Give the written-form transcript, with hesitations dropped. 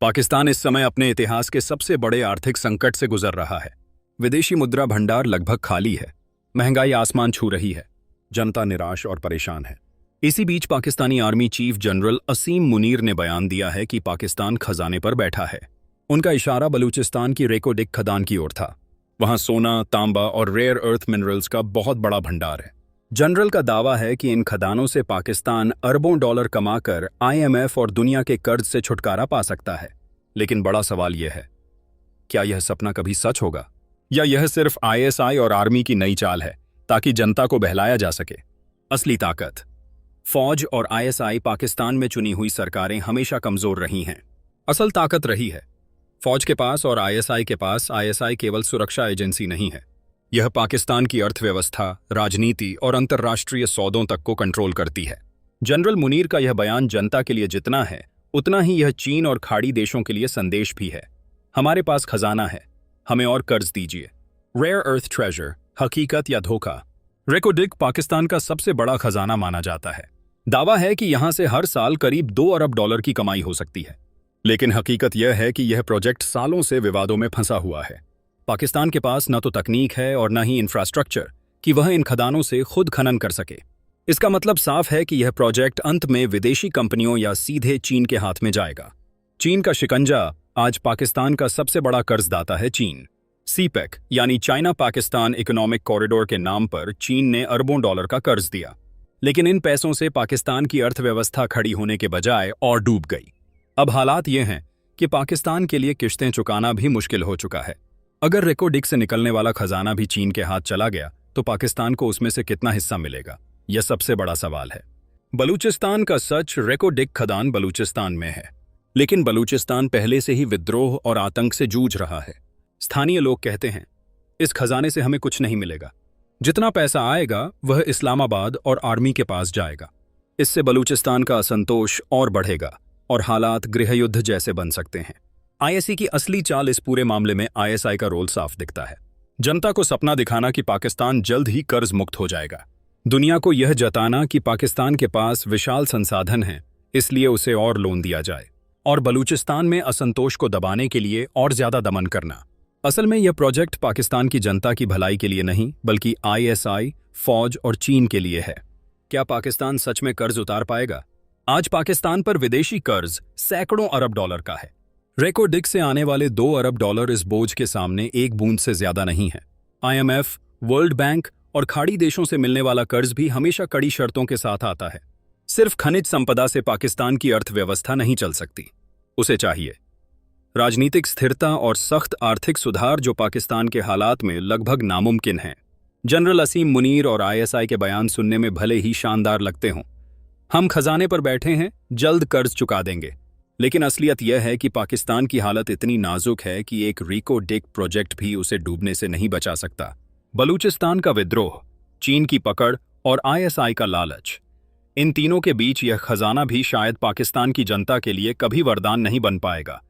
पाकिस्तान इस समय अपने इतिहास के सबसे बड़े आर्थिक संकट से गुजर रहा है। विदेशी मुद्रा भंडार लगभग खाली है, महंगाई आसमान छू रही है, जनता निराश और परेशान है। इसी बीच पाकिस्तानी आर्मी चीफ जनरल असीम मुनीर ने बयान दिया है कि पाकिस्तान खजाने पर बैठा है। उनका इशारा बलूचिस्तान की रेको डिग खदान की ओर था। वहां सोना, तांबा और रेयर अर्थ मिनरल्स का बहुत बड़ा भंडार है। जनरल का दावा है कि इन खदानों से पाकिस्तान अरबों डॉलर कमाकर IMF और दुनिया के कर्ज से छुटकारा पा सकता है। लेकिन बड़ा सवाल यह है, क्या यह सपना कभी सच होगा, या यह सिर्फ ISI और आर्मी की नई चाल है ताकि जनता को बहलाया जा सके? असली ताकत फौज और ISI। पाकिस्तान में चुनी हुई सरकारें हमेशा कमजोर रही हैं। असल ताकत रही है फौज के पास और ISI के पास। ISI केवल सुरक्षा एजेंसी नहीं है, यह पाकिस्तान की अर्थव्यवस्था, राजनीति और अंतर्राष्ट्रीय सौदों तक को कंट्रोल करती है। जनरल मुनीर का यह बयान जनता के लिए जितना है, उतना ही यह चीन और खाड़ी देशों के लिए संदेश भी है। हमारे पास खजाना है, हमें और कर्ज दीजिए। रेयर अर्थ ट्रेजर, हकीकत या धोखा? रेको डिग पाकिस्तान का सबसे बड़ा खजाना माना जाता है। दावा है कि यहां से हर साल करीब 2 अरब डॉलर की कमाई हो सकती है। लेकिन हकीकत यह है कि यह प्रोजेक्ट सालों से विवादों में फंसा हुआ है। पाकिस्तान के पास न तो तकनीक है और न ही इंफ्रास्ट्रक्चर कि वह इन खदानों से खुद खनन कर सके। इसका मतलब साफ है कि यह प्रोजेक्ट अंत में विदेशी कंपनियों या सीधे चीन के हाथ में जाएगा। चीन का शिकंजा आज पाकिस्तान का सबसे बड़ा कर्जदाता है चीन। CPEC यानी चाइना पाकिस्तान इकोनॉमिक कॉरिडोर के नाम पर चीन ने अरबों डॉलर का कर्ज दिया। लेकिन इन पैसों से पाकिस्तान की अर्थव्यवस्था खड़ी होने के बजाय और डूब गई। अब हालात ये हैं कि पाकिस्तान के लिए किश्तें चुकाना भी मुश्किल हो चुका है। अगर रेको डिग से निकलने वाला खजाना भी चीन के हाथ चला गया तो पाकिस्तान को उसमें से कितना हिस्सा मिलेगा, यह सबसे बड़ा सवाल है। बलूचिस्तान का सच, रेको डिग खदान बलूचिस्तान में है, लेकिन बलूचिस्तान पहले से ही विद्रोह और आतंक से जूझ रहा है। स्थानीय लोग कहते हैं, इस खजाने से हमें कुछ नहीं मिलेगा। जितना पैसा आएगा वह इस्लामाबाद और आर्मी के पास जाएगा। इससे बलूचिस्तान का असंतोष और बढ़ेगा और हालात गृहयुद्ध जैसे बन सकते हैं। ISI की असली चाल इस पूरे मामले में ISI का रोल साफ दिखता है। जनता को सपना दिखाना कि पाकिस्तान जल्द ही कर्ज मुक्त हो जाएगा। दुनिया को यह जताना कि पाकिस्तान के पास विशाल संसाधन हैं, इसलिए उसे और लोन दिया जाए। और बलूचिस्तान में असंतोष को दबाने के लिए और ज्यादा दमन करना। असल में यह प्रोजेक्ट पाकिस्तान की जनता की भलाई के लिए नहीं, बल्कि ISI, फौज और चीन के लिए है। क्या पाकिस्तान सच में कर्ज उतार पाएगा? आज पाकिस्तान पर विदेशी कर्ज सैकड़ों अरब डॉलर का है। रेको डिग से आने वाले 2 अरब डॉलर इस बोझ के सामने एक बूंद से ज्यादा नहीं है। IMF, वर्ल्ड बैंक और खाड़ी देशों से मिलने वाला कर्ज भी हमेशा कड़ी शर्तों के साथ आता है। सिर्फ खनिज संपदा से पाकिस्तान की अर्थव्यवस्था नहीं चल सकती, उसे चाहिए राजनीतिक स्थिरता और सख्त आर्थिक सुधार, जो पाकिस्तान के हालात में लगभग नामुमकिन है। जनरल असीम मुनीर और ISI के बयान सुनने में भले ही शानदार लगते हों, हम खजाने पर बैठे हैं, जल्द कर्ज चुका देंगे, लेकिन असलियत यह है कि पाकिस्तान की हालत इतनी नाजुक है कि एक रेको डिग प्रोजेक्ट भी उसे डूबने से नहीं बचा सकता। बलूचिस्तान का विद्रोह, चीन की पकड़ और ISI का लालच, इन तीनों के बीच यह खजाना भी शायद पाकिस्तान की जनता के लिए कभी वरदान नहीं बन पाएगा।